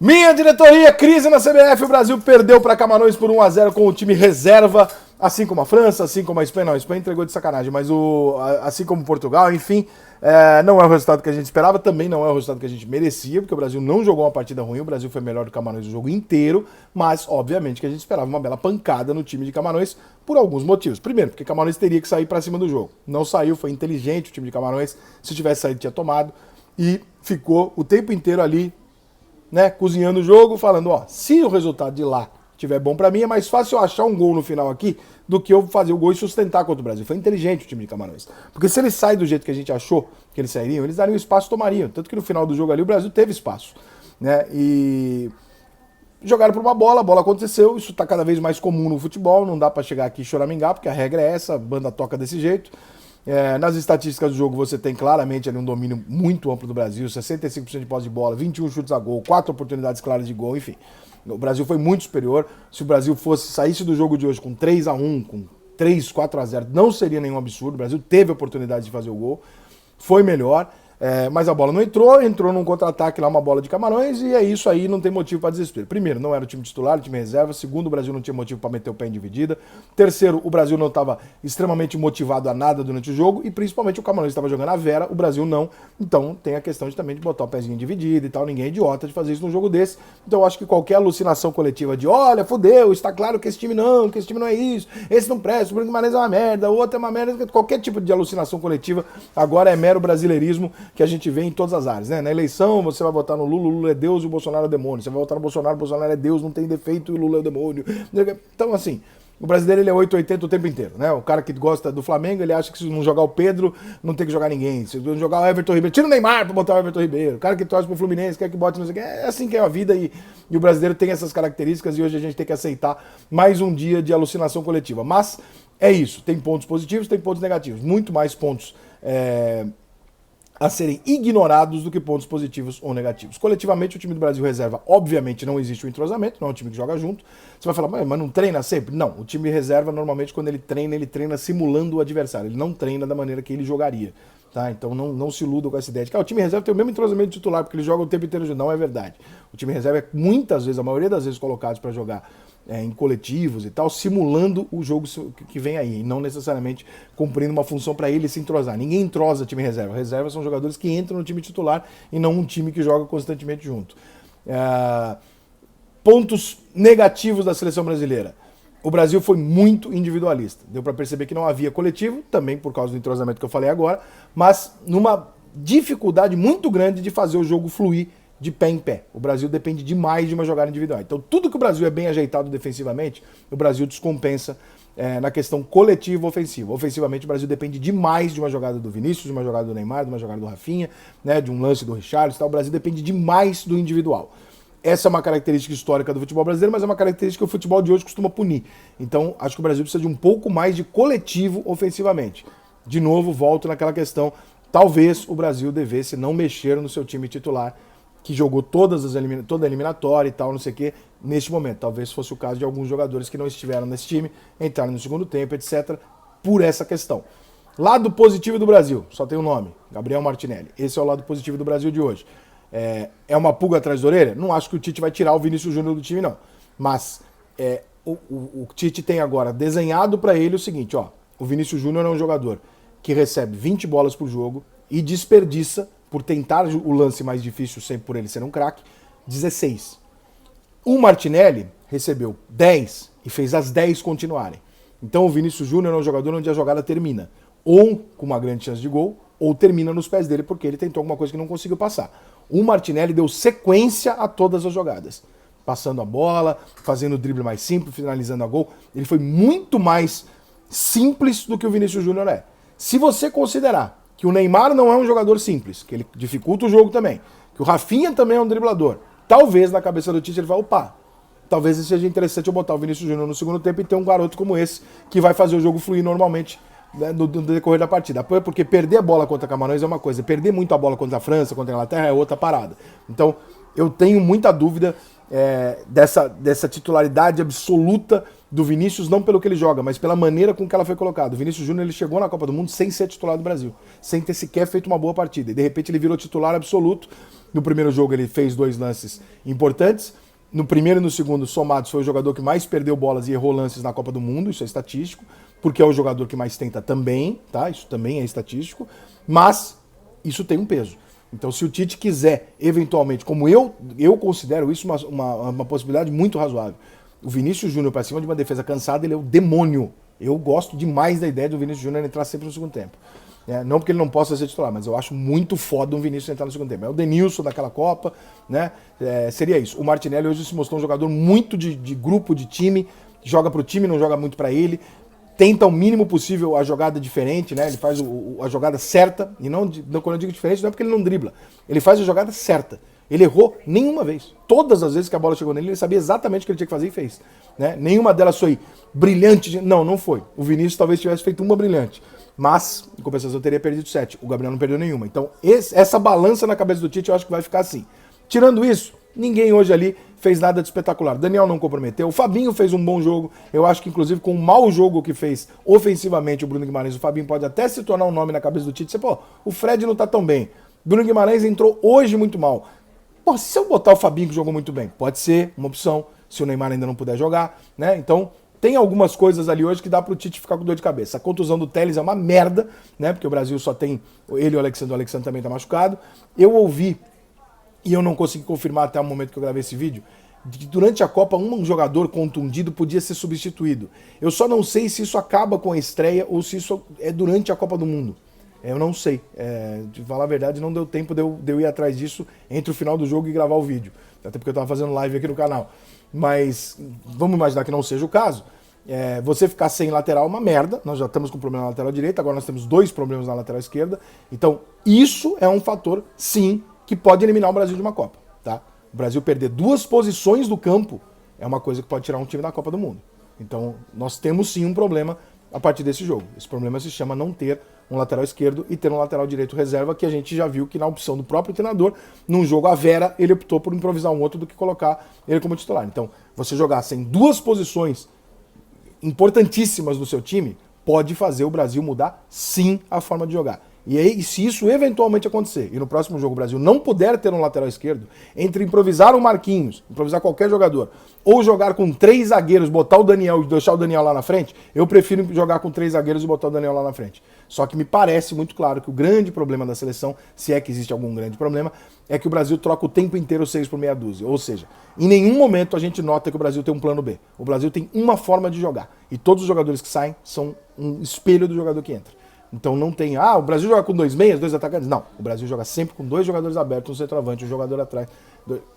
Minha diretoria, crise na CBF, o Brasil perdeu para Camarões por 1-0 com o time reserva, assim como a França, assim como a Espanha, não, a Espanha entregou de sacanagem, mas assim como Portugal, enfim, não é o resultado que a gente esperava, também não é o resultado que a gente merecia, porque o Brasil não jogou uma partida ruim, o Brasil foi melhor do Camarões o jogo inteiro, mas obviamente que a gente esperava uma bela pancada no time de Camarões por alguns motivos. Primeiro, porque Camarões teria que sair para cima do jogo, não saiu, foi inteligente o time de Camarões, se tivesse saído tinha tomado, e ficou o tempo inteiro ali, né, cozinhando o jogo, falando, ó, se o resultado de lá tiver bom pra mim, é mais fácil eu achar um gol no final aqui do que eu fazer o gol e sustentar contra o Brasil. Foi inteligente o time de Camarões. Porque se eles saem do jeito que a gente achou que eles sairiam, eles dariam espaço e tomariam. Tanto que no final do jogo ali o Brasil teve espaço, né, e jogaram por uma bola, a bola aconteceu, isso tá cada vez mais comum no futebol, não dá pra chegar aqui e choramingar, porque a regra é essa, a banda toca desse jeito. Nas estatísticas do jogo você tem claramente ali um domínio muito amplo do Brasil, 65% de posse de bola, 21 chutes a gol, 4 oportunidades claras de gol, enfim. O Brasil foi muito superior. Se o Brasil saísse do jogo de hoje com 3-1, com 3, 4-0, não seria nenhum absurdo. O Brasil teve a oportunidade de fazer o gol, foi melhor. Mas a bola não entrou num contra-ataque lá, uma bola de Camarões, e é isso aí, não tem motivo para desespero. Primeiro, não era o time titular, o time reserva. Segundo, o Brasil não tinha motivo para meter o pé em dividida. Terceiro, o Brasil não estava extremamente motivado a nada durante o jogo, e principalmente o Camarões estava jogando a Vera, o Brasil não. Então tem a questão também de botar o pezinho em dividida e tal, ninguém é idiota de fazer isso num jogo desse. Então eu acho que qualquer alucinação coletiva de, olha, fodeu, está claro que esse time não é isso, esse não presta, o Bruno Guimarães é uma merda, o outro é uma merda, qualquer tipo de alucinação coletiva agora é mero brasileirismo, que a gente vê em todas as áreas, né? Na eleição, você vai votar no Lula, o Lula é Deus e o Bolsonaro é demônio. Você vai votar no Bolsonaro, o Bolsonaro é Deus, não tem defeito e o Lula é o demônio. Então, assim, o brasileiro ele é 880 o tempo inteiro, né? O cara que gosta do Flamengo, ele acha que se não jogar o Pedro, não tem que jogar ninguém. Se não jogar o Everton Ribeiro, tira o Neymar pra botar o Everton Ribeiro. O cara que torce pro Fluminense, quer que bote não sei o que. É assim que é a vida e o brasileiro tem essas características e hoje a gente tem que aceitar mais um dia de alucinação coletiva. Mas é isso, tem pontos positivos, tem pontos negativos. Muito mais pontos a serem ignorados do que pontos positivos ou negativos. Coletivamente, o time do Brasil reserva, obviamente, não existe o entrosamento, não é um time que joga junto. Você vai falar, mas não treina sempre? Não, o time reserva, normalmente, quando ele treina simulando o adversário. Ele não treina da maneira que ele jogaria. Tá? Então não se iludam com essa ideia de que o time reserva tem o mesmo entrosamento titular, porque ele joga o tempo inteiro junto. Não é verdade. O time reserva é muitas vezes, a maioria das vezes, colocados para jogar em coletivos e tal, simulando o jogo que vem aí, e não necessariamente cumprindo uma função para ele se entrosar. Ninguém entrosa time reserva. Reservas são jogadores que entram no time titular e não um time que joga constantemente junto. Pontos negativos da seleção brasileira. O Brasil foi muito individualista. Deu para perceber que não havia coletivo, também por causa do entrosamento que eu falei agora, mas numa dificuldade muito grande de fazer o jogo fluir de pé em pé. O Brasil depende demais de uma jogada individual. Então, tudo que o Brasil é bem ajeitado defensivamente, o Brasil descompensa na questão coletiva ofensiva. Ofensivamente, o Brasil depende demais de uma jogada do Vinícius, de uma jogada do Neymar, de uma jogada do Rafinha, né, de um lance do Richarlison. Tal. O Brasil depende demais do individual. Essa é uma característica histórica do futebol brasileiro, mas é uma característica que o futebol de hoje costuma punir. Então, acho que o Brasil precisa de um pouco mais de coletivo ofensivamente. De novo, volto naquela questão, talvez o Brasil devesse não mexer no seu time titular, que jogou toda a eliminatória e tal, não sei o que, neste momento. Talvez fosse o caso de alguns jogadores que não estiveram nesse time, entraram no segundo tempo, etc., por essa questão. Lado positivo do Brasil, só tem um nome, Gabriel Martinelli. Esse é o lado positivo do Brasil de hoje. É uma pulga atrás da orelha? Não acho que o Tite vai tirar o Vinícius Júnior do time, não. Mas o Tite tem agora desenhado para ele o seguinte, ó, o Vinícius Júnior é um jogador que recebe 20 bolas por jogo e desperdiça, por tentar o lance mais difícil, sempre por ele ser um craque, 16. O Martinelli recebeu 10 e fez as 10 continuarem. Então o Vinícius Júnior é um jogador onde a jogada termina ou com uma grande chance de gol, ou termina nos pés dele porque ele tentou alguma coisa que não conseguiu passar. O Martinelli deu sequência a todas as jogadas. Passando a bola, fazendo o drible mais simples, finalizando a gol. Ele foi muito mais simples do que o Vinícius Júnior é. Se você considerar que o Neymar não é um jogador simples, que ele dificulta o jogo também, que o Rafinha também é um driblador, talvez na cabeça do Tite ele fale, opa, talvez seja interessante eu botar o Vinícius Júnior no segundo tempo e ter um garoto como esse, que vai fazer o jogo fluir normalmente, né, no decorrer da partida. Porque perder a bola contra Camarões é uma coisa, perder muito a bola contra a França, contra a Inglaterra é outra parada. Então, eu tenho muita dúvida dessa titularidade absoluta do Vinícius, não pelo que ele joga, mas pela maneira com que ela foi colocada. O Vinícius Júnior ele chegou na Copa do Mundo sem ser titular do Brasil, sem ter sequer feito uma boa partida. E de repente ele virou titular absoluto No primeiro jogo ele fez 2 lances importantes. No primeiro e no segundo, somados, foi o jogador que mais perdeu bolas e errou lances na Copa do Mundo, isso é estatístico, porque é o jogador que mais tenta também, tá? Isso também é estatístico, mas isso tem um peso. Então, se o Tite quiser, eventualmente, como eu considero isso uma possibilidade muito razoável, o Vinícius Júnior para cima de uma defesa cansada, ele é o demônio. Eu gosto demais da ideia do Vinícius Júnior entrar sempre no segundo tempo. Não porque ele não possa ser titular, mas eu acho muito foda um Vinícius entrar no segundo tempo. É o Denilson daquela Copa, né? Seria isso. O Martinelli hoje se mostrou um jogador muito de grupo, de time, joga pro time, não joga muito para ele, tenta o mínimo possível a jogada diferente, né? Ele faz a jogada certa, e não, quando eu digo diferente, não é porque ele não dribla, ele faz a jogada certa. Ele errou nenhuma vez. Todas as vezes que a bola chegou nele, ele sabia exatamente o que ele tinha que fazer e fez. Né? Nenhuma delas foi brilhante. Não foi. O Vinícius talvez tivesse feito uma brilhante. Mas, em compensação, teria perdido 7. O Gabriel não perdeu nenhuma. Então, essa balança na cabeça do Tite, eu acho que vai ficar assim. Tirando isso, ninguém hoje ali fez nada de espetacular. Daniel não comprometeu. O Fabinho fez um bom jogo. Eu acho que, inclusive, com o mau jogo que fez ofensivamente o Bruno Guimarães, o Fabinho pode até se tornar um nome na cabeça do Tite. Você, pô, o Fred não tá tão bem. Bruno Guimarães entrou hoje muito mal. Pô, se eu botar o Fabinho que jogou muito bem, pode ser uma opção, se o Neymar ainda não puder jogar, né? Então, tem algumas coisas ali hoje que dá pro Tite ficar com dor de cabeça. A contusão do Telles é uma merda, né? Porque o Brasil só tem ele e o Alexandre também tá machucado. Eu ouvi, e eu não consegui confirmar até o momento que eu gravei esse vídeo, de que durante a Copa um jogador contundido podia ser substituído. Eu só não sei se isso acaba com a estreia ou se isso é durante a Copa do Mundo. Eu não sei. De falar a verdade, não deu tempo de eu ir atrás disso entre o final do jogo e gravar o vídeo. Até porque eu estava fazendo live aqui no canal. Mas vamos imaginar que não seja o caso. Você ficar sem lateral é uma merda. Nós já estamos com problema na lateral direita, agora nós temos 2 problemas na lateral esquerda. Então, isso é um fator, sim, que pode eliminar o Brasil de uma Copa. Tá? O Brasil perder 2 posições do campo é uma coisa que pode tirar um time da Copa do Mundo. Então, nós temos sim um problema a partir desse jogo. Esse problema se chama não ter um lateral esquerdo e ter um lateral direito reserva, que a gente já viu que na opção do próprio treinador, num jogo à Vera, ele optou por improvisar um outro do que colocar ele como titular. Então, você jogar sem 2 posições importantíssimas do seu time, pode fazer o Brasil mudar sim a forma de jogar. E aí, se isso eventualmente acontecer, e no próximo jogo o Brasil não puder ter um lateral esquerdo, entre improvisar o Marquinhos, improvisar qualquer jogador, ou jogar com 3 zagueiros, botar o Daniel e deixar o Daniel lá na frente, eu prefiro jogar com 3 zagueiros e botar o Daniel lá na frente. Só que me parece muito claro que o grande problema da seleção, se é que existe algum grande problema, é que o Brasil troca o tempo inteiro 6 por meia dúzia. Ou seja, em nenhum momento a gente nota que o Brasil tem um plano B. O Brasil tem uma forma de jogar. E todos os jogadores que saem são um espelho do jogador que entra. Então não tem, o Brasil joga com 2 meias, 2 atacantes. Não, o Brasil joga sempre com 2 jogadores abertos, um centroavante, um jogador atrás.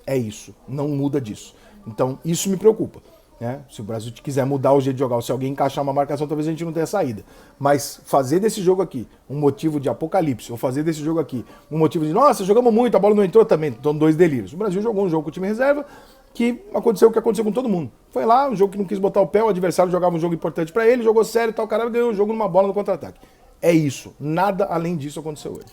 É isso, não muda disso. Então isso me preocupa. Né? Se o Brasil quiser mudar o jeito de jogar, ou se alguém encaixar uma marcação, talvez a gente não tenha saída. Mas fazer desse jogo aqui um motivo de apocalipse, ou fazer desse jogo aqui um motivo de, nossa, jogamos muito, a bola não entrou também, então 2 delírios. O Brasil jogou um jogo com o time reserva, que aconteceu o que aconteceu com todo mundo. Foi lá, um jogo que não quis botar o pé, o adversário jogava um jogo importante pra ele, jogou sério e tal, o cara ganhou o jogo numa bola no contra-ataque. É isso, nada além disso aconteceu hoje.